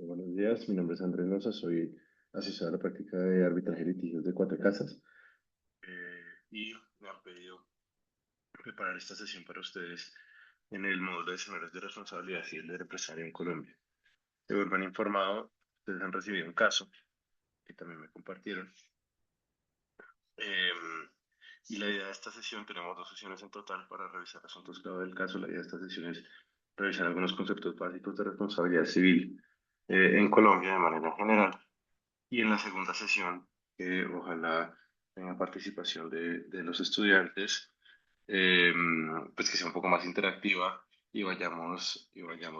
Buenos días, mi nombre es Andrés Loza, soy asesor a la práctica de arbitraje y litigios de Cuatro Casas y me han pedido preparar esta sesión para ustedes en el módulo de escenarios de responsabilidad civil del empresario en Colombia. Se vuelvan informado, ustedes han recibido un caso que también me compartieron eh, y la idea de esta sesión, tenemos dos sesiones en total para revisar asuntos clave del caso. La idea de esta sesión es revisar algunos conceptos básicos de responsabilidad civil en Colombia de manera general. Y en la segunda sesión, ojalá tenga participación de los estudiantes, eh, pues que sea un poco más interactiva y vayamos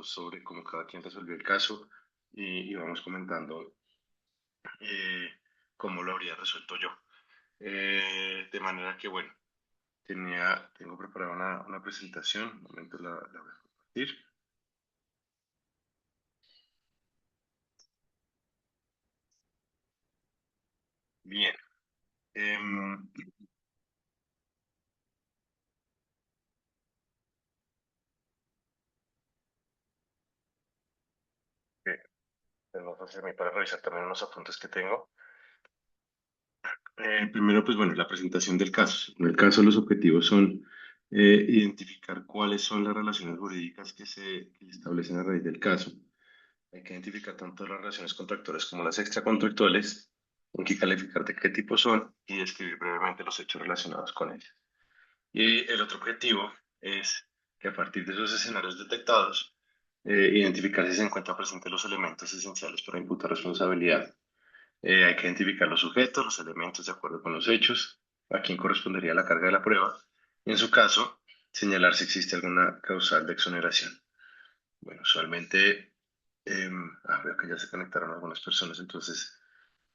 sobre cómo cada quien resolvió el caso y vamos comentando eh, cómo lo habría resuelto yo. De manera que, bueno, tengo preparada una presentación, un momento la voy a compartir. Bien. em, eh, Tengo que hacerme para revisar también unos apuntes que tengo. Primero, pues bueno, la presentación del caso. En el caso, los objetivos son identificar cuáles son las relaciones jurídicas que se establecen a raíz del caso. Hay que identificar tanto las relaciones contractuales como las extracontractuales, hay que calificar de qué tipo son y describir brevemente los hechos relacionados con ellas. Y el otro objetivo es que a partir de esos escenarios detectados, identificar si se encuentran presentes los elementos esenciales para imputar responsabilidad. Hay que identificar los sujetos, los elementos de acuerdo con los hechos, a quién correspondería la carga de la prueba, y en su caso, señalar si existe alguna causal de exoneración. Bueno, usualmente, veo que ya se conectaron algunas personas, entonces,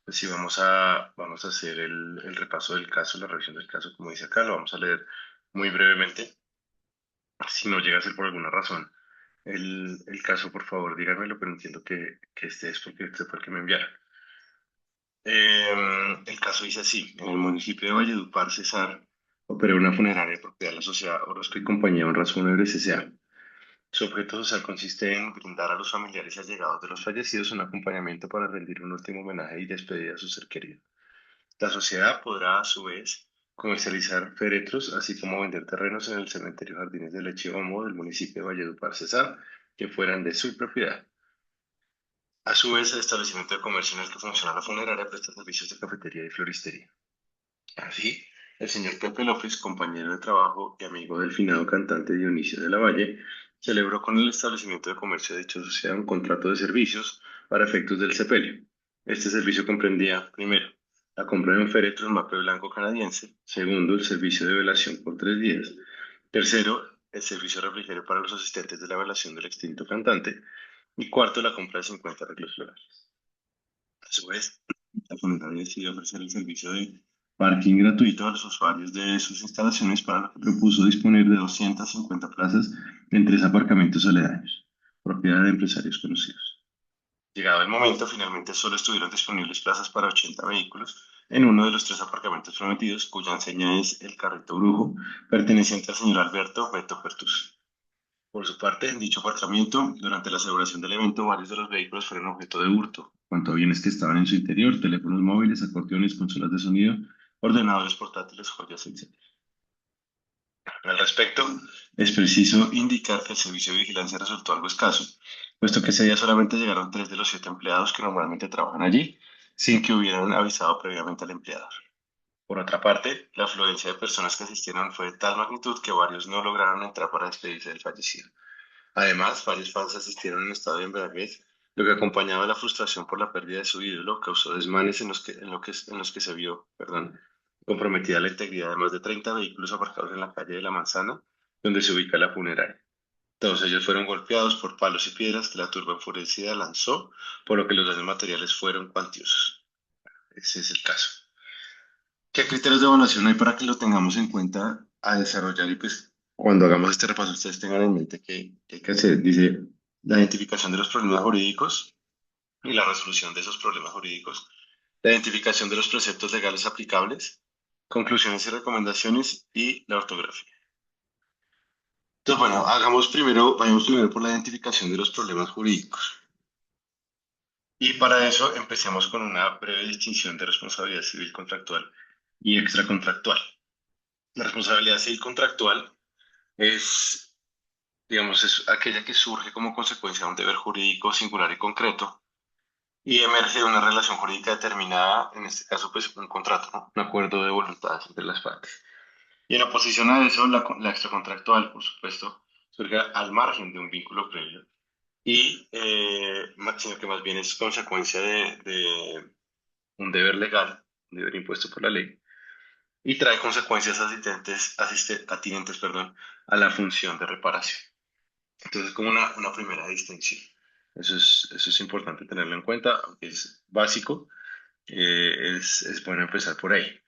pues sí, vamos a hacer el repaso del caso, la revisión del caso, como dice acá, lo vamos a leer muy brevemente. Si no llega a ser por alguna razón el caso, por favor, díganmelo, pero entiendo que este es porque este fue el que me enviaron. El caso dice así: en el municipio de Valledupar, Cesar opera una funeraria de propiedad de la sociedad Orozco y Compañía Honras Fúnebres S.A. Su objeto social consiste en brindar a los familiares y allegados de los fallecidos un acompañamiento para rendir un último homenaje y despedida a su ser querido. La sociedad podrá, a su vez, comercializar féretros, así como vender terrenos en el cementerio Jardines de Leche Homo del municipio de Valledupar, Cesar, que fueran de su propiedad. A su vez, el establecimiento de comercio en el que funciona la funeraria presta servicios de cafetería y floristería. Así, el señor Pepe López, compañero de trabajo y amigo del finado cantante Dionisio de la Valle, celebró con el establecimiento de comercio de dicha sociedad un contrato de servicios para efectos del sepelio. Este servicio comprendía, primero, la compra de un féretro en maple blanco canadiense; segundo, el servicio de velación por 3 días; tercero, el servicio de refrigerio para los asistentes de la velación del extinto cantante; y cuarto, la compra de 50 arreglos florales. A su vez, la funeraria decidió ofrecer el servicio de parking gratuito a los usuarios de sus instalaciones, para lo que propuso disponer de 250 plazas en 3 aparcamientos aledaños, propiedad de empresarios conocidos. Llegado el momento, finalmente solo estuvieron disponibles plazas para 80 vehículos en uno de los 3 aparcamientos prometidos, cuya enseña es el Carrito Brujo, perteneciente al señor Alberto Beto Pertus. Por su parte, en dicho aparcamiento, durante la celebración del evento, varios de los vehículos fueron objeto de hurto, cuanto a bienes que estaban en su interior: teléfonos móviles, acordeones, consolas de sonido, ordenadores portátiles, joyas, etc. Al respecto, es preciso indicar que el servicio de vigilancia resultó algo escaso, puesto que ese día solamente llegaron 3 de los 7 empleados que normalmente trabajan allí, sin que hubieran avisado previamente al empleador. Por otra parte, la afluencia de personas que asistieron fue de tal magnitud que varios no lograron entrar para despedirse del fallecido. Además, varios fans asistieron en estado de embriaguez, lo que, acompañado de la frustración por la pérdida de su ídolo, causó desmanes en los que se vio, comprometida la integridad de más de 30 vehículos aparcados en la calle de la Manzana, donde se ubica la funeraria. Todos ellos fueron golpeados por palos y piedras que la turba enfurecida lanzó, por lo que los daños materiales fueron cuantiosos. Ese es el caso. ¿Qué criterios de evaluación hay para que lo tengamos en cuenta a desarrollar? Y pues cuando hagamos este repaso, ustedes tengan en mente que hay que hacer. Dice: la identificación de los problemas jurídicos y la resolución de esos problemas jurídicos, la identificación de los preceptos legales aplicables, conclusiones y recomendaciones, y la ortografía. Entonces, bueno, vayamos primero por la identificación de los problemas jurídicos. Y para eso empecemos con una breve distinción de responsabilidad civil contractual y extracontractual. La responsabilidad civil contractual es, digamos, es aquella que surge como consecuencia de un deber jurídico singular y concreto y emerge de una relación jurídica determinada, en este caso, pues un contrato, ¿no? Un acuerdo de voluntades entre las partes. Y en oposición a eso, la extracontractual, por supuesto, surge al margen de un vínculo previo y, sino que más bien es consecuencia de un deber legal, un deber impuesto por la ley, y trae consecuencias atinentes, perdón, a la función de reparación. Entonces, como una primera distinción. Eso es importante tenerlo en cuenta, aunque es básico, es bueno empezar por ahí.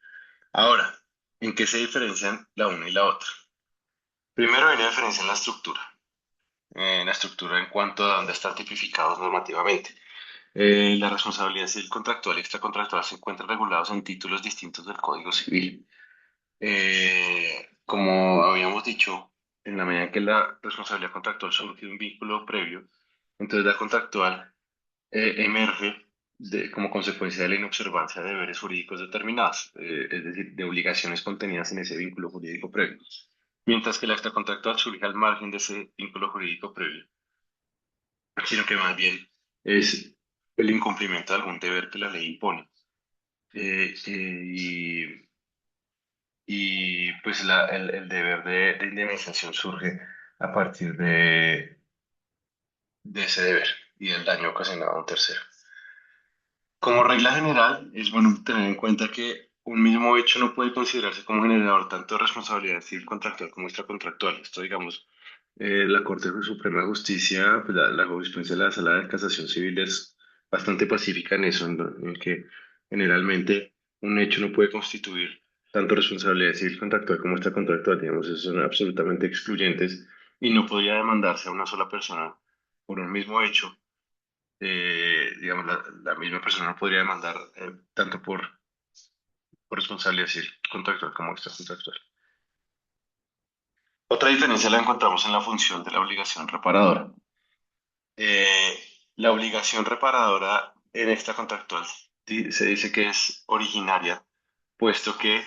Ahora, ¿en qué se diferencian la una y la otra? Primero hay una diferencia en la estructura en cuanto a dónde están tipificados normativamente. La responsabilidad civil contractual y extracontractual se encuentran regulados en títulos distintos del Código Civil. Como habíamos dicho, en la medida en que la responsabilidad contractual surge de un vínculo previo, entonces la contractual emerge como consecuencia de la inobservancia de deberes jurídicos determinados, es decir, de obligaciones contenidas en ese vínculo jurídico previo. Mientras que la extracontractual surge al margen de ese vínculo jurídico previo, sino que más bien es el incumplimiento de algún deber que la ley impone. Y pues el deber de indemnización surge a partir de ese deber y del daño ocasionado a un tercero. Como regla general, es bueno tener en cuenta que un mismo hecho no puede considerarse como generador tanto de responsabilidad civil contractual como extracontractual. Esto, digamos, la Corte Suprema de Justicia, pues la jurisprudencia de la Sala de Casación Civil es bastante pacífica en eso, en que generalmente un hecho no puede constituir tanto responsabilidad civil contractual como extracontractual. Digamos, esos son absolutamente excluyentes y no podría demandarse a una sola persona por un mismo hecho. Digamos, la misma persona no podría demandar tanto por responsabilidad civil contractual como extracontractual. Otra diferencia la encontramos en la función de la obligación reparadora. Eh, la obligación reparadora en extracontractual se dice que es originaria, puesto que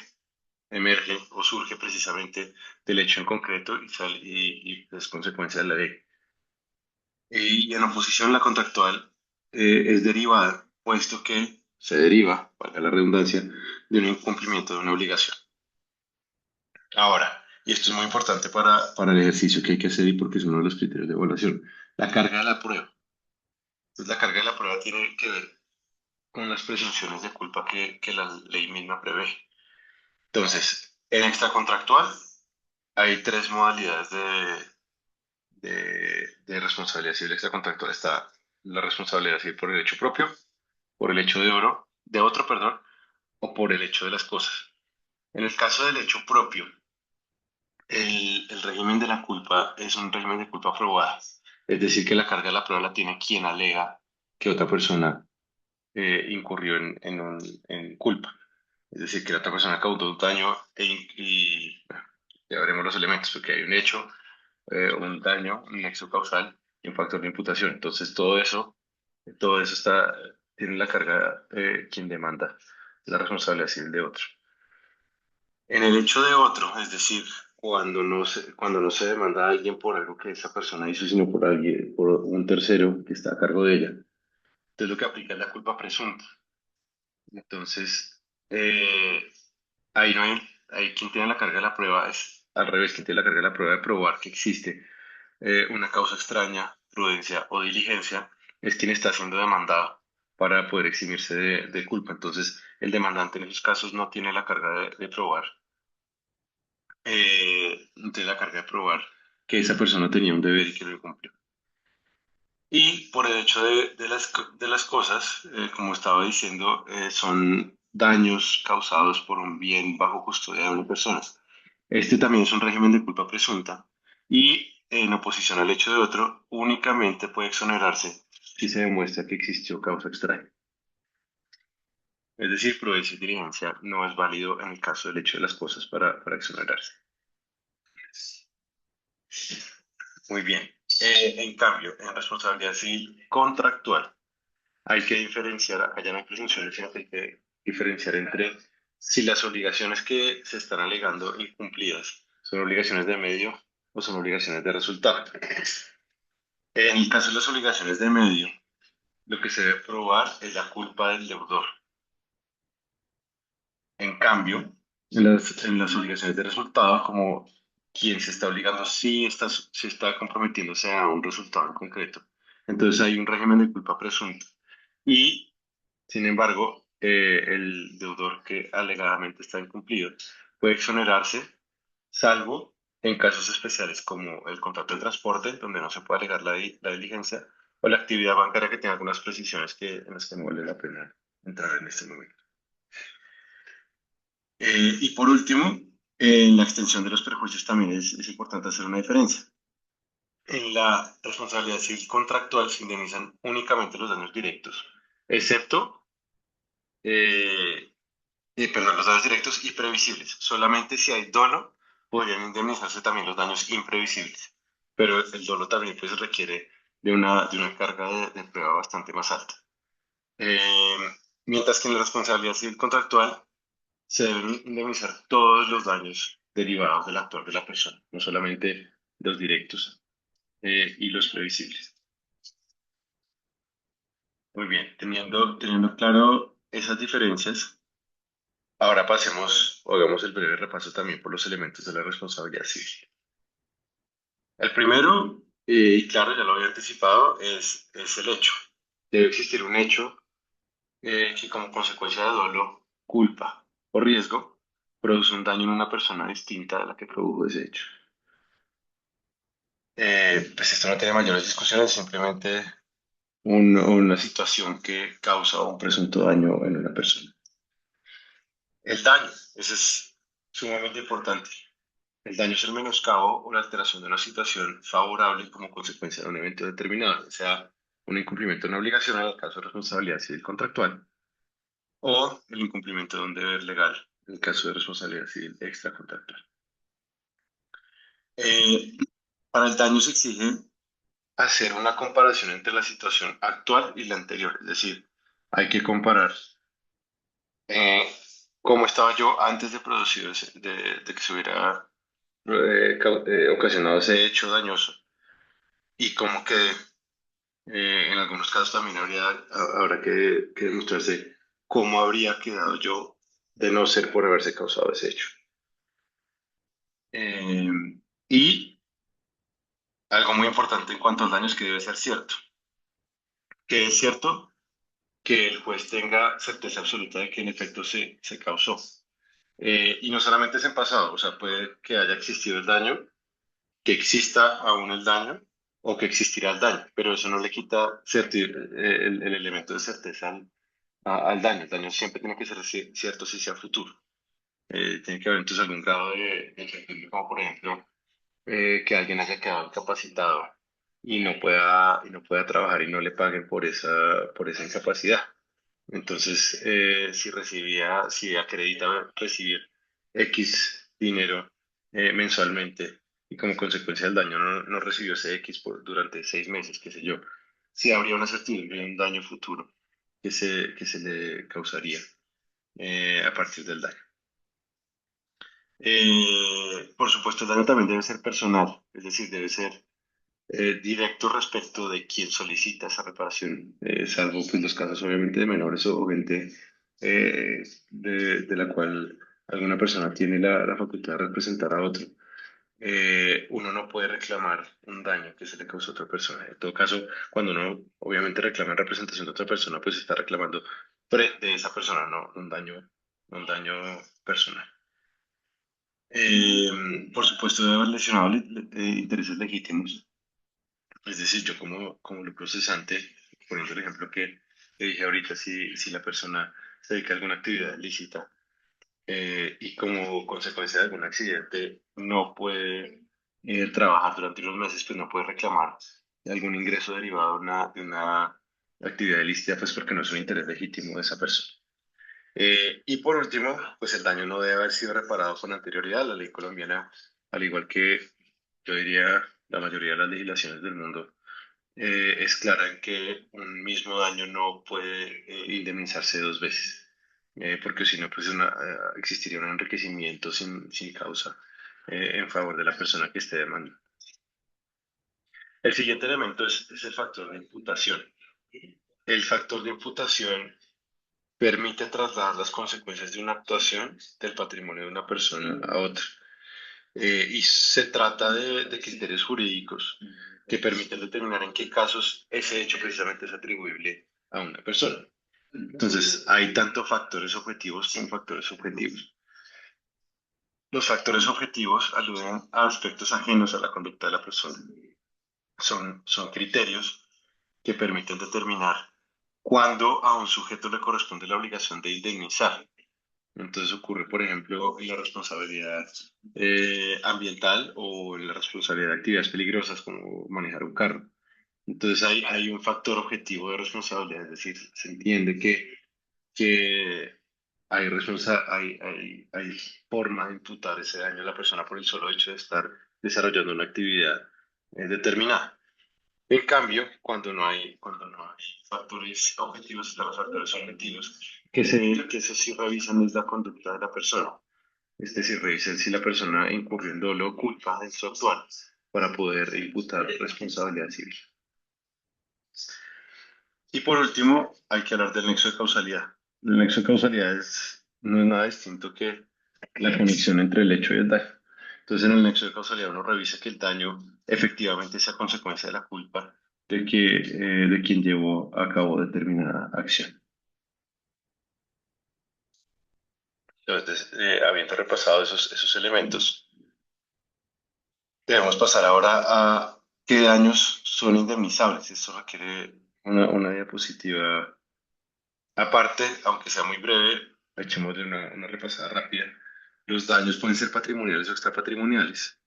emerge o surge precisamente del hecho en concreto y es consecuencia de la ley. Y en oposición, la contractual es derivada, puesto que se deriva, valga la redundancia, de un incumplimiento de una obligación. Ahora, y esto es muy importante para el ejercicio que hay que hacer y porque es uno de los criterios de evaluación, la carga de la prueba. Entonces, la carga de la prueba tiene que ver con las presunciones de culpa que la ley misma prevé. Entonces, en extracontractual hay tres modalidades de responsabilidad civil extracontractual. Está la responsabilidad civil por el hecho propio, por el hecho de otro, perdón, o por el hecho de las cosas. En el caso del hecho propio, el régimen de la culpa es un régimen de culpa probada. Es decir, que la carga de la prueba la tiene quien alega que otra persona incurrió en culpa. Es decir, que la otra persona causó un daño bueno, ya veremos los elementos, porque hay un hecho, un daño, un nexo causal y un factor de imputación. Entonces, todo eso tiene la carga quien demanda la responsabilidad civil de otro. En el hecho de otro, es decir, cuando no se demanda a alguien por algo que esa persona hizo, sino por alguien, por un tercero que está a cargo de ella. Entonces, lo que aplica es la culpa presunta. Entonces, ahí no hay, ahí quien tiene la carga de la prueba es al revés, quien tiene la carga de la prueba de probar que existe una causa extraña, prudencia o diligencia, es quien está siendo demandado para poder eximirse de culpa. Entonces, el demandante en esos casos no tiene la carga de probar, no tiene la carga de probar que esa persona tenía un deber y que lo cumplió. Y por el hecho de las cosas, como estaba diciendo, son daños causados por un bien bajo custodia de una persona. Este también es un régimen de culpa presunta y en oposición al hecho de otro, únicamente puede exonerarse si se demuestra que existió causa extraña. Es decir, prudencia y diligencia no es válido en el caso del hecho de las cosas para exonerarse. Muy bien. En cambio, en responsabilidad civil contractual, hay que diferenciar, acá ya no hay presunciones, sino que hay que diferenciar entre si las obligaciones que se están alegando incumplidas son obligaciones de medio o son obligaciones de resultado. En el caso de las obligaciones de medio, lo que se debe probar es la culpa del deudor. En cambio, en las obligaciones de resultado, como quien se está obligando sí está comprometiéndose a un resultado en concreto. Entonces hay un régimen de culpa presunta. Y, sin embargo, el deudor que alegadamente está incumplido puede exonerarse, salvo en casos especiales como el contrato de transporte, donde no se puede alegar la diligencia, o la actividad bancaria que tiene algunas precisiones en las que no vale la pena entrar en este momento. Y por último, en la extensión de los perjuicios también es importante hacer una diferencia. En la responsabilidad civil contractual se indemnizan únicamente los daños directos, excepto, eh, perdón, los daños directos y previsibles. Solamente si hay dolo, podrían indemnizarse también los daños imprevisibles. Pero el dolo también pues, requiere de una carga de prueba bastante más alta. Eh, Mientras que en la responsabilidad civil contractual se deben indemnizar todos los daños derivados del actuar de la persona, no solamente los directos y los previsibles. Muy bien, teniendo claro esas diferencias, ahora pasemos o hagamos el breve repaso también por los elementos de la responsabilidad civil. El primero, y claro, ya lo había anticipado, es el hecho. Debe existir un hecho que como consecuencia de dolo, culpa o riesgo produce un daño en una persona distinta a la que produjo ese hecho. Pues esto no tiene mayores discusiones, simplemente una situación que causa un presunto daño en una persona. El daño, ese es sumamente importante. El daño es el menoscabo o la alteración de una situación favorable como consecuencia de un evento determinado, ya sea un incumplimiento de una obligación en el caso de responsabilidad civil contractual o el incumplimiento de un deber legal en el caso de responsabilidad civil extracontractual. Eh, para el daño se exige hacer una comparación entre la situación actual y la anterior, es decir, hay que comparar eh, cómo estaba yo antes de producir de que se hubiera ocasionado ese hecho dañoso y cómo quedé. En algunos casos también habrá que demostrarse cómo habría quedado yo de no ser por haberse causado ese hecho. Eh, y algo muy importante en cuanto al daño es que debe ser cierto. Que es cierto que el juez tenga certeza absoluta de que en efecto se causó. Y no solamente es en pasado, o sea, puede que haya existido el daño, que exista aún el daño o que existirá el daño, pero eso no le quita el elemento de certeza al daño. El daño siempre tiene que ser cierto si sea futuro. Tiene que haber entonces algún grado de incertidumbre, como por ejemplo que alguien haya quedado incapacitado y no pueda trabajar y no le paguen por esa incapacidad. Entonces, si acredita recibir X dinero mensualmente y como consecuencia del daño no recibió ese X durante 6 meses, qué sé yo, sí habría una certidumbre de un daño futuro que se le causaría a partir del daño. Por supuesto, el daño también debe ser personal, es decir, debe ser directo respecto de quien solicita esa reparación, salvo pues, los casos obviamente de menores o gente de la cual alguna persona tiene la facultad de representar a otro. Uno no puede reclamar un daño que se le causó a otra persona. En todo caso, cuando uno obviamente reclama en representación de otra persona, pues está reclamando de esa persona, no un daño personal. Por supuesto, debe haber lesionado intereses legítimos. Es decir, yo como lo procesante, poniendo el ejemplo que dije ahorita, si la persona se dedica a alguna actividad ilícita y como consecuencia de algún accidente no puede trabajar durante unos meses, pues no puede reclamar algún ingreso derivado de una actividad ilícita, pues porque no es un interés legítimo de esa persona. Y por último, pues el daño no debe haber sido reparado con anterioridad. La ley colombiana, al igual que yo diría la mayoría de las legislaciones del mundo, es clara en que un mismo daño no puede indemnizarse dos veces, porque si no, pues existiría un enriquecimiento sin causa en favor de la persona que esté demandando. El siguiente elemento es el factor de imputación. El factor de imputación permite trasladar las consecuencias de una actuación del patrimonio de una persona a otra. Y se trata de criterios jurídicos que permiten determinar en qué casos ese hecho precisamente es atribuible a una persona. Entonces, hay tanto factores objetivos como factores subjetivos. Los factores objetivos aluden a aspectos ajenos a la conducta de la persona. Son criterios que permiten determinar cuándo a un sujeto le corresponde la obligación de indemnizar. Entonces ocurre, por ejemplo, en la responsabilidad ambiental o en la responsabilidad de actividades peligrosas como manejar un carro. Entonces hay un factor objetivo de responsabilidad, es decir, se entiende que hay forma de imputar ese daño a la persona por el solo hecho de estar desarrollando una actividad determinada. En cambio, cuando no hay factores objetivos, están los factores subjetivos, que eso sí revisan es la conducta de la persona. Es decir, revisan si la persona incurrió en dolo o culpa en su actuar para poder imputar responsabilidad civil. Y por último, hay que hablar del nexo de causalidad. El nexo de causalidad no es nada distinto que la conexión entre el hecho y el daño. Entonces, en el nexo de causalidad uno revisa que el daño efectivamente sea consecuencia de la culpa de quien llevó a cabo determinada acción. Entonces, habiendo repasado esos elementos, debemos pasar ahora a qué daños son indemnizables. Esto requiere una diapositiva aparte, aunque sea muy breve, echémosle una repasada rápida. Los daños pueden ser patrimoniales o extrapatrimoniales.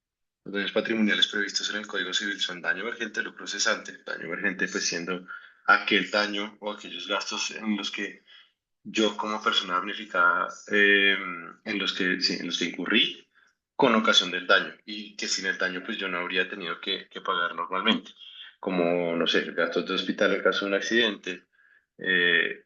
Los daños patrimoniales previstos en el Código Civil son daño emergente, lucro cesante. Daño emergente, pues siendo aquel daño o aquellos gastos en los que yo como persona damnificada, en los que incurrí con ocasión del daño y que sin el daño pues yo no habría tenido que pagar normalmente, como, no sé, gastos de hospital en caso de un accidente, eh,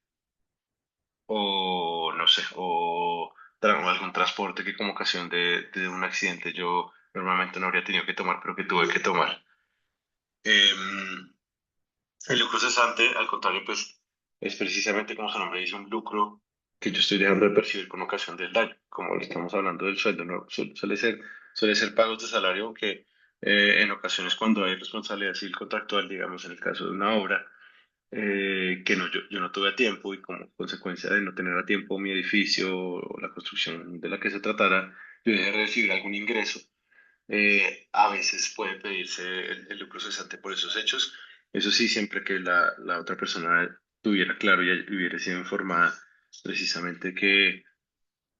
o no sé, o algún transporte que como ocasión de un accidente yo normalmente no habría tenido que tomar, pero que tuve que tomar. Em, el lucro cesante, al contrario, pues es precisamente como su nombre dice, un lucro que yo estoy dejando de percibir con ocasión del daño, como estamos hablando del sueldo, ¿no? Suele ser pagos de salario, aunque en ocasiones cuando hay responsabilidad civil contractual, digamos en el caso de una obra, que no, yo no tuve a tiempo y como consecuencia de no tener a tiempo mi edificio o la construcción de la que se tratara, yo dejé de recibir algún ingreso. A veces puede pedirse el lucro cesante por esos hechos. Eso sí, siempre que la otra persona tuviera claro y hubiera sido informada precisamente que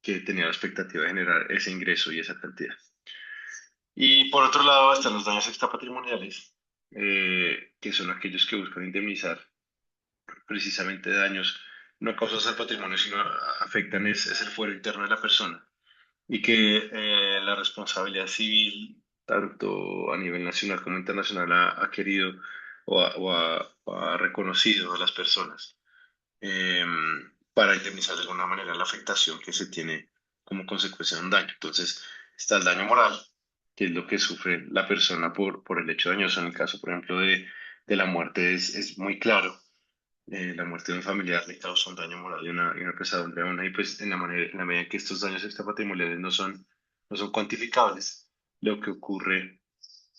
tenía la expectativa de generar ese ingreso y esa cantidad. Y por otro lado están los daños extrapatrimoniales, que son aquellos que buscan indemnizar precisamente daños no causados al patrimonio, sino afectan es el fuero interno de la persona y que la responsabilidad civil, tanto a nivel nacional como internacional, ha querido o ha reconocido a las personas eh, para indemnizar de alguna manera la afectación que se tiene como consecuencia de un daño. Entonces, está el daño moral, que es lo que sufre la persona por el hecho dañoso. En el caso, por ejemplo, de la muerte es muy claro. La muerte de un familiar le causa un daño moral y una pesadumbre a una, y pues en la medida en que estos daños extrapatrimoniales no son cuantificables, lo que ocurre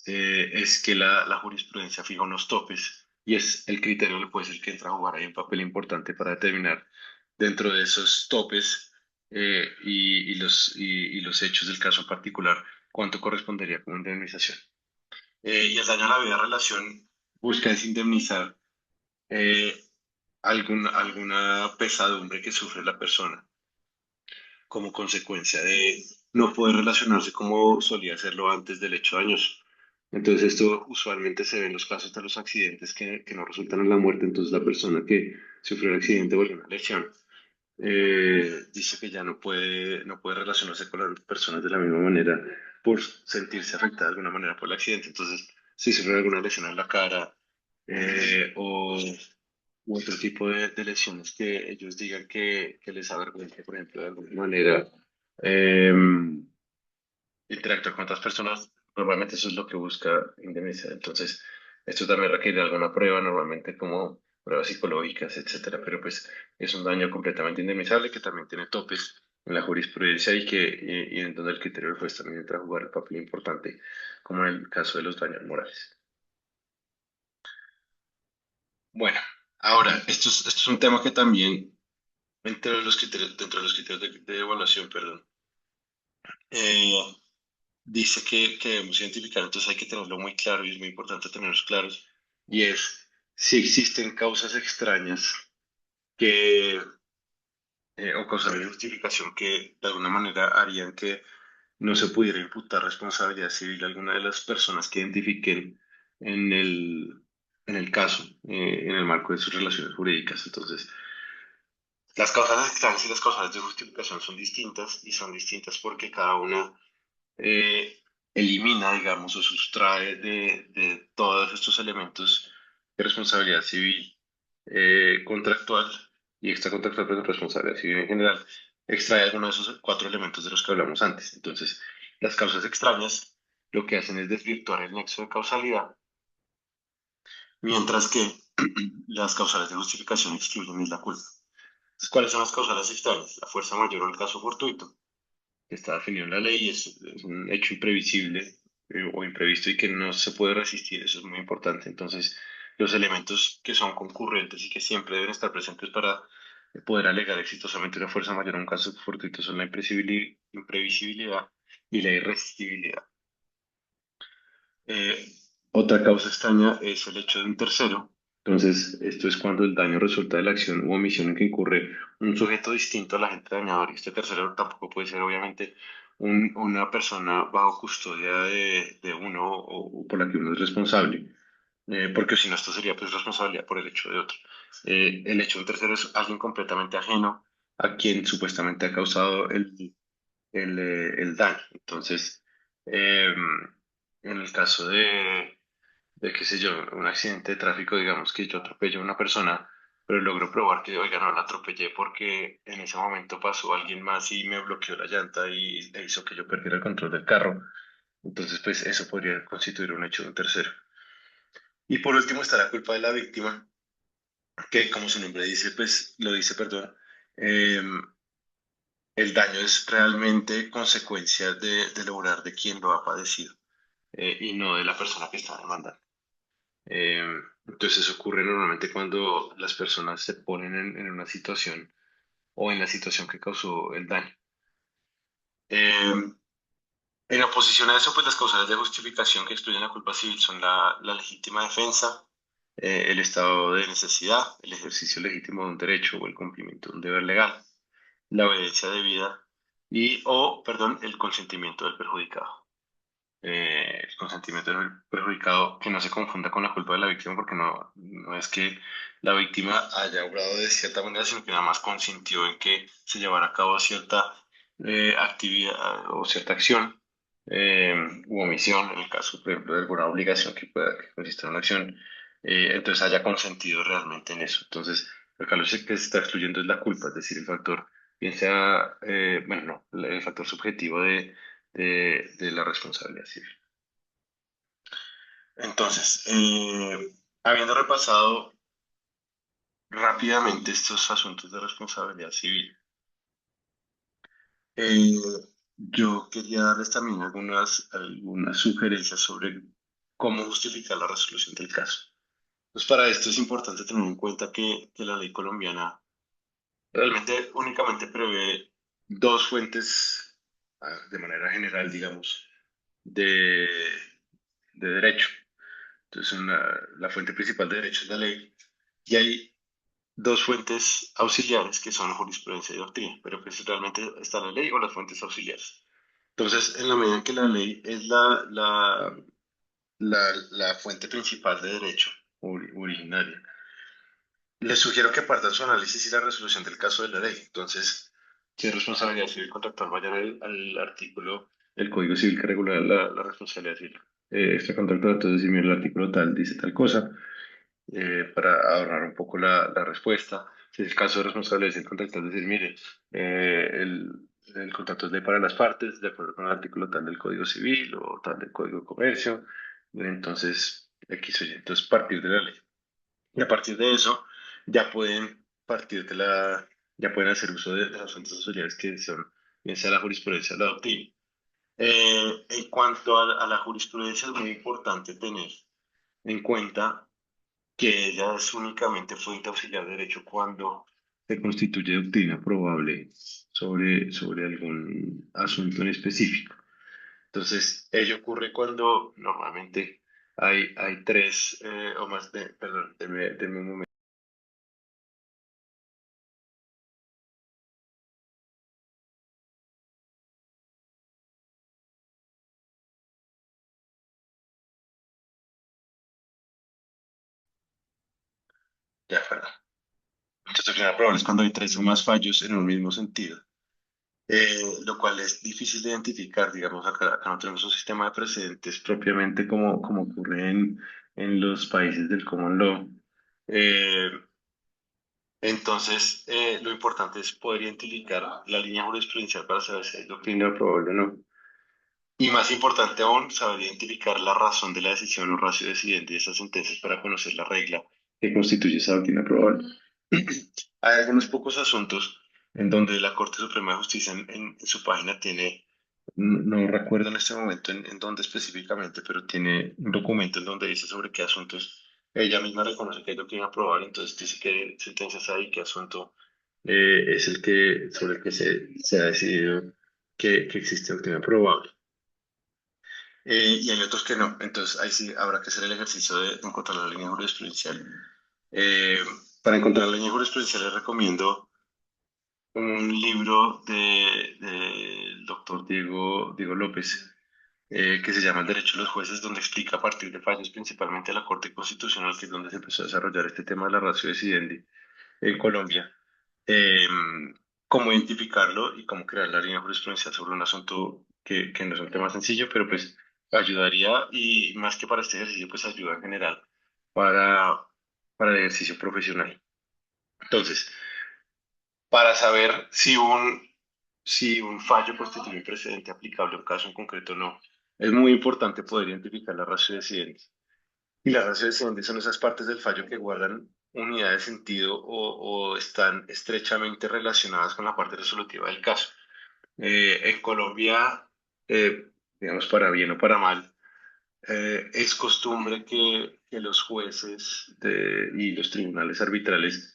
es que la jurisprudencia fija unos topes y es el criterio que puede ser que entra a jugar ahí un papel importante para determinar dentro de esos topes y los hechos del caso en particular cuánto correspondería como indemnización. Y el daño a la vida de relación busca es indemnizar eh, alguna pesadumbre que sufre la persona como consecuencia de no poder relacionarse como solía hacerlo antes del hecho dañoso. Entonces esto usualmente se ve en los casos de los accidentes que no resultan en la muerte. Entonces la persona que sufrió el accidente o alguna lesión dice que ya no puede relacionarse con las personas de la misma manera por sentirse afectada de alguna manera por el accidente. Entonces, si sufre alguna lesión en la cara, o u otro tipo de lesiones que ellos digan que les avergüenza, por ejemplo, de alguna manera. eh, Interactuar con otras personas, normalmente eso es lo que busca indemnizar. Entonces, esto también requiere alguna prueba, normalmente como pruebas psicológicas, etcétera, pero pues es un daño completamente indemnizable que también tiene topes en la jurisprudencia y en donde el criterio del juez también entra a jugar un papel importante, como en el caso de los daños morales. Bueno, ahora, esto es un tema que también, dentro de los criterios de evaluación, perdón, eh, dice que debemos identificar, entonces hay que tenerlo muy claro y es muy importante tenerlos claros, y es si existen causas extrañas que, o causas de justificación que de alguna manera harían que no se pudiera imputar responsabilidad civil a alguna de las personas que identifiquen en en el caso, en el marco de sus relaciones jurídicas. Entonces, las causas extrañas y las causas de justificación son distintas y son distintas porque cada una elimina, digamos, o sustrae de todos estos elementos de responsabilidad civil contractual y extracontractual, pero responsabilidad civil en general, extrae algunos de esos cuatro elementos de los que hablamos antes. Entonces, las causas extrañas lo que hacen es desvirtuar el nexo de causalidad, mientras que las causales de justificación excluyen es la culpa. Entonces, ¿cuáles son las causales extrañas? La fuerza mayor o el caso fortuito que está definido en la ley, es un hecho imprevisible o imprevisto y que no se puede resistir, eso es muy importante. Entonces, los elementos que son concurrentes y que siempre deben estar presentes para poder alegar exitosamente una fuerza mayor en un caso fortuito son la imprevisibilidad y la irresistibilidad. Eh, Otra causa extraña es el hecho de un tercero. Entonces, esto es cuando el daño resulta de la acción u omisión en que incurre un sujeto distinto al agente dañador. Y este tercero tampoco puede ser, obviamente, una persona bajo custodia de uno o por la que uno es responsable, porque si no, esto sería pues responsabilidad por el hecho de otro. El hecho de un tercero es alguien completamente ajeno a quien supuestamente ha causado el daño. Entonces, en el caso qué sé yo, un accidente de tráfico, digamos que yo atropello a una persona, pero logro probar que, oiga, no la atropellé porque en ese momento pasó alguien más y me bloqueó la llanta e hizo que yo perdiera el control del carro. Entonces, pues eso podría constituir un hecho de un tercero. Y por último está la culpa de la víctima, que como su nombre dice, pues lo dice, perdón, eh, el daño es realmente consecuencia del obrar de quien lo ha padecido y no de la persona que está demandando. Eh, entonces eso ocurre normalmente cuando las personas se ponen en una situación o en la situación que causó el daño. Eh, en oposición a eso, pues las causales de justificación que excluyen la culpa civil son la legítima defensa, el estado de necesidad, el ejercicio legítimo de un derecho o el cumplimiento de un deber legal, la obediencia debida perdón, el consentimiento del perjudicado. El consentimiento del perjudicado, que no se confunda con la culpa de la víctima, porque no es que la víctima haya obrado de cierta manera, sino que nada más consintió en que se llevara a cabo cierta actividad o cierta acción eh, u omisión, en el caso, por ejemplo, de alguna obligación que consista en una acción, entonces haya consentido realmente en eso. Entonces, acá lo que se está excluyendo es la culpa, es decir, el factor, bien sea, bueno, no, el factor subjetivo de la responsabilidad civil. Entonces, habiendo repasado rápidamente estos asuntos de responsabilidad civil, eh, yo quería darles también algunas sugerencias sobre cómo justificar la resolución del caso. Pues para esto es importante tener en cuenta que la ley colombiana realmente únicamente prevé dos fuentes, de manera general, digamos, de, de derecho. Entonces, la fuente principal de derecho es la ley y hay dos fuentes auxiliares que son jurisprudencia y doctrina, pero pues realmente está la ley o las fuentes auxiliares. Entonces, en la medida en que la ley es la fuente principal de derecho originaria, les sugiero que partan su análisis y la resolución del caso de la ley. Entonces, si es responsabilidad civil contractual, vayan al artículo del Código Civil que regula la responsabilidad civil extracontractual. Entonces, si mira el artículo tal, dice tal cosa. para ahorrar un poco la respuesta. Si es el caso de responsabilidad del contratante, es decir, mire, el contrato es ley para las partes, de acuerdo con el artículo tal del Código Civil o tal del Código de Comercio, entonces X o Y, entonces partir de la ley. Y a partir de eso, ya pueden partir de ya pueden hacer uso de las fuentes auxiliares que son, bien sea la jurisprudencia o la doctrina. En cuanto a la jurisprudencia, es muy importante tener en cuenta que ella es únicamente fuente auxiliar de derecho cuando se constituye doctrina probable sobre algún asunto en específico. Entonces, ello ocurre cuando normalmente hay tres o más de, perdón, denme un momento. Ya, perdón. Entonces, doctrina probable es cuando hay tres o más fallos en un mismo sentido. Lo cual es difícil de identificar, digamos, acá no tenemos un sistema de precedentes propiamente como ocurre en los países del common law. Eh, entonces, lo importante es poder identificar la línea jurisprudencial para saber si es doctrina probable o no. Y más importante aún, saber identificar la razón de la decisión o ratio decidente de esas sentencias para conocer la regla que constituye esa doctrina probable. Hay algunos pocos asuntos en donde la Corte Suprema de Justicia en su página tiene, no recuerdo en este momento en dónde específicamente, pero tiene un documento en donde dice sobre qué asuntos ella misma reconoce que hay doctrina probable, entonces dice qué sentencias hay, qué asunto es el que, sobre el que se ha decidido que existe doctrina probable. Y hay otros que no. Entonces, ahí sí habrá que hacer el ejercicio de encontrar la línea jurisprudencial. Eh, para encontrar la línea jurisprudencial les recomiendo un libro del doctor Diego López, que se llama El Derecho de los Jueces, donde explica a partir de fallos principalmente de la Corte Constitucional, que es donde se empezó a desarrollar este tema de la ratio decidendi en Colombia, eh, cómo identificarlo y cómo crear la línea jurisprudencial sobre un asunto que no es un tema sencillo, pero pues ayudaría y más que para este ejercicio, pues ayuda en general para, para el ejercicio profesional. Entonces, para saber si un fallo constituye un precedente aplicable a un caso en concreto o no, es muy importante poder identificar la ratio decidente. Y las ratio decidentes son esas partes del fallo que guardan unidad de sentido o están estrechamente relacionadas con la parte resolutiva del caso. En Colombia, digamos para bien o para mal, es costumbre que los jueces y los tribunales arbitrales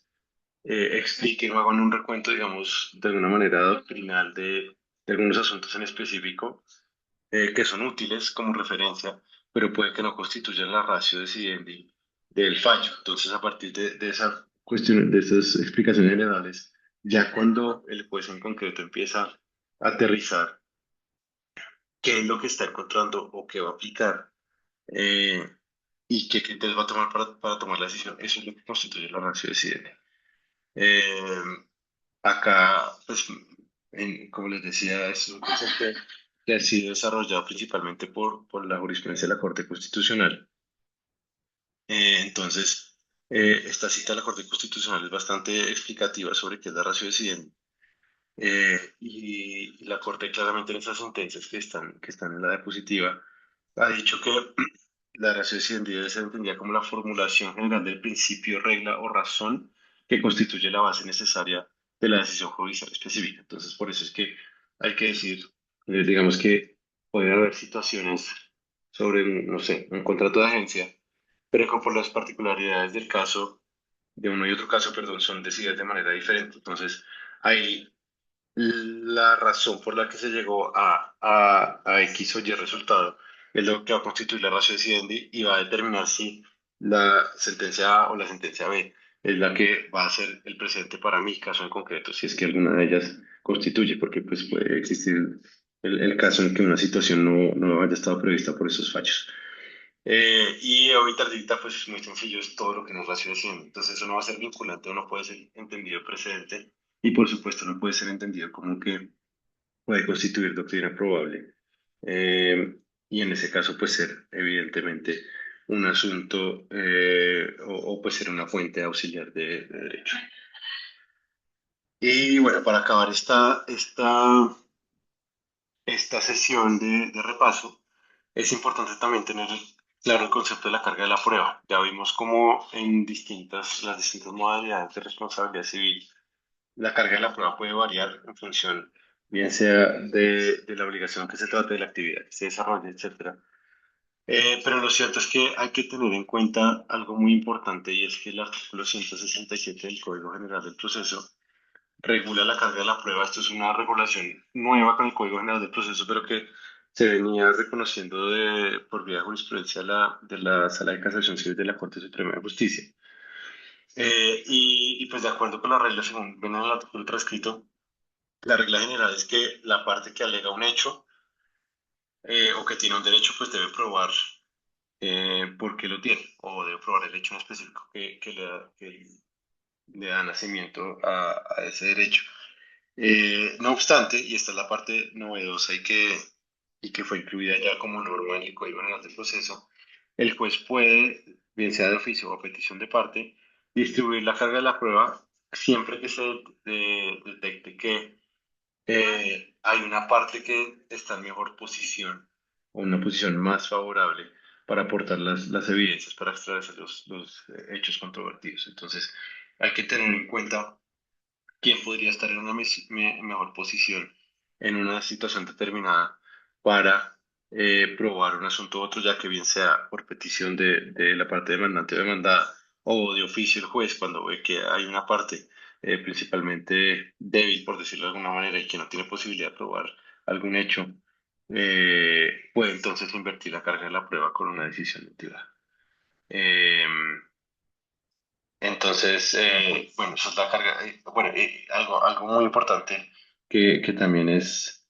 expliquen o hagan un recuento, digamos, de alguna manera doctrinal de algunos asuntos en específico que son útiles como referencia, pero puede que no constituyan la ratio decidendi del fallo. Entonces, a partir de esa cuestión, de esas explicaciones generales, ya cuando el juez en concreto empieza a aterrizar qué es lo que está encontrando o qué va a aplicar eh, y qué criterios va a tomar para tomar la decisión, eso es lo que constituye la ratio decidendi. Eh, Acá, pues, como les decía, es un concepto que ha sido desarrollado principalmente por la jurisprudencia de la Corte Constitucional. Entonces, esta cita de la Corte Constitucional es bastante explicativa sobre qué es la ratio decidente. Y la Corte claramente en esas sentencias que están en la diapositiva ha dicho que la ratio decidente debe ser entendida como la formulación general del principio, regla o razón que constituye la base necesaria de la decisión judicial específica. Entonces, por eso es que hay que decir, digamos que puede haber situaciones sobre, no sé, un contrato de agencia, pero que por las particularidades del caso, de uno y otro caso, perdón, son decididas de manera diferente. Entonces, ahí la razón por la que se llegó a X o Y resultado es lo que va a constituir la ratio decidendi y va a determinar si la sentencia A o la sentencia B es la que va a ser el precedente para mi caso en concreto, si es que alguna de ellas constituye, porque pues puede existir el caso en que una situación no haya estado prevista por esos fallos. Y ahorita pues es muy sencillo, es todo lo que nos ratio decidendi. Entonces eso no va a ser vinculante o no puede ser entendido precedente y por supuesto no puede ser entendido como que puede constituir doctrina probable. Y en ese caso, pues ser evidentemente un asunto o pues ser una fuente auxiliar de derecho. Y bueno, para acabar esta sesión de repaso, es importante también tener claro el concepto de la carga de la prueba. Ya vimos cómo en las distintas modalidades de responsabilidad civil, la carga de la prueba puede variar en función, bien sea de la obligación que se trate, de la actividad que se desarrolle, etcétera. Pero lo cierto es que hay que tener en cuenta algo muy importante y es que el artículo 167 del Código General del Proceso regula la carga de la prueba. Esto es una regulación nueva con el Código General del Proceso, pero que se venía reconociendo por vía de jurisprudencia de la Sala de Casación Civil de la Corte Suprema de Justicia. Y pues de acuerdo con la regla, según ven en el artículo transcrito, la regla general es que la parte que alega un hecho o que tiene un derecho, pues debe probar por qué lo tiene, o debe probar el hecho en específico que le da nacimiento a ese derecho. No obstante, y esta es la parte novedosa y que fue incluida ya como norma en el Código General del Proceso, el juez puede, bien sea de oficio o a petición de parte, distribuir la carga de la prueba siempre que se detecte que hay una parte que está en mejor posición o una posición más favorable para aportar las evidencias, para extraer los hechos controvertidos. Entonces, hay que tener en cuenta quién podría estar en una mejor posición en una situación determinada para probar un asunto u otro, ya que bien sea por petición de la parte demandante o demandada o de oficio el juez cuando ve que hay una parte principalmente débil, por decirlo de alguna manera, y que no tiene posibilidad de probar algún hecho, puede entonces invertir la carga de la prueba con una decisión motivada. Entonces, bueno, eso es la carga. Bueno, algo muy importante que también es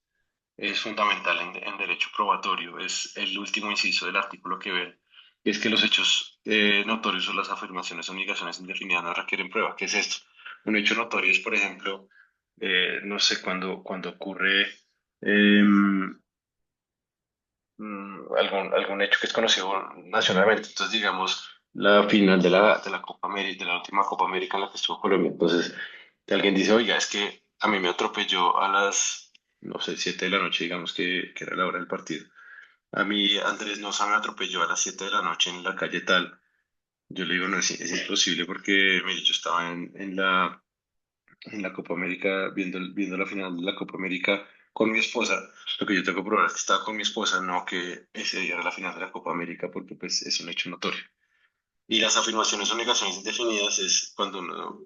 fundamental en derecho probatorio es el último inciso del artículo que ven, que es que los hechos notorios o las afirmaciones o negaciones indefinidas no requieren prueba. ¿Qué es esto? Un hecho notorio es, por ejemplo, no sé, cuando ocurre em, algún hecho que es conocido nacionalmente. Entonces, digamos, la final de la Copa América, de la última Copa América en la que estuvo Colombia. Entonces, alguien dice, oiga, es que a mí me atropelló a las, no sé, 7 de la noche, digamos que era la hora del partido. A mí Andrés Noza me atropelló a las 7 de la noche en la calle tal. Yo le digo, no, es imposible porque, mire, yo estaba en la Copa América, viendo la final de la Copa América con mi esposa. Lo que yo tengo que probar es que estaba con mi esposa, no que ese día era la final de la Copa América, porque pues es un hecho notorio. Y las afirmaciones o negaciones indefinidas es cuando uno,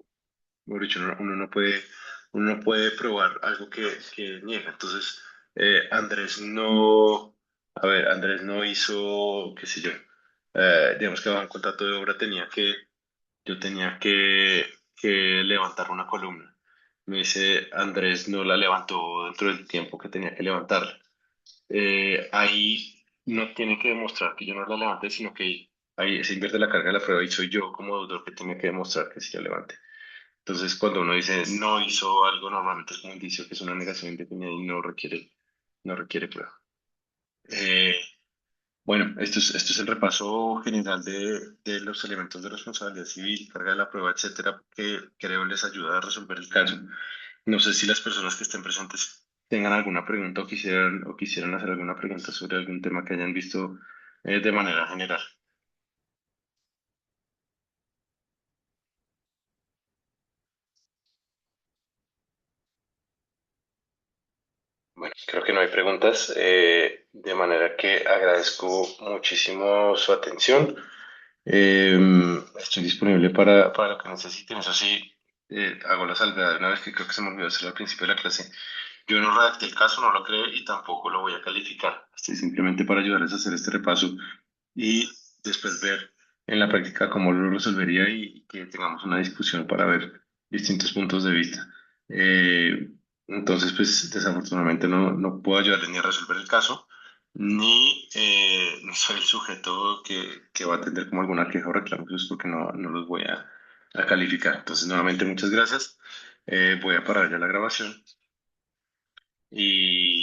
mejor dicho, uno no puede probar algo que niega. Entonces, Andrés no hizo, qué sé yo, digamos que bajo un contrato de obra yo tenía que levantar una columna. Me dice, Andrés no la levantó dentro del tiempo que tenía que levantarla. Ahí no tiene que demostrar que yo no la levanté, sino que ahí se invierte la carga de la prueba y soy yo como deudor que tiene que demostrar que sí la levanté. Entonces, cuando uno dice no hizo algo, normalmente es un indicio que es una negación indefinida y no requiere prueba. Eh, bueno, esto es el repaso general de los elementos de responsabilidad civil, carga de la prueba, etcétera, que creo les ayuda a resolver el caso. No sé si las personas que estén presentes tengan alguna pregunta o quisieran hacer alguna pregunta sobre algún tema que hayan visto de manera general. Bueno, creo que no hay preguntas, de manera que agradezco muchísimo su atención. Eh, Estoy disponible para lo que necesiten. Eso sí, hago la salvedad de una vez que creo que se me olvidó hacer al principio de la clase. Yo no redacté el caso, no lo creé y tampoco lo voy a calificar. Estoy simplemente para ayudarles a hacer este repaso y después ver en la práctica cómo lo resolvería y que tengamos una discusión para ver distintos puntos de vista. Eh, entonces, pues desafortunadamente no puedo ayudarle ni a resolver el caso, ni soy el sujeto que va a atender como alguna queja o reclamo, pues porque no los voy a calificar. Entonces, nuevamente, muchas gracias. Voy a parar ya la grabación y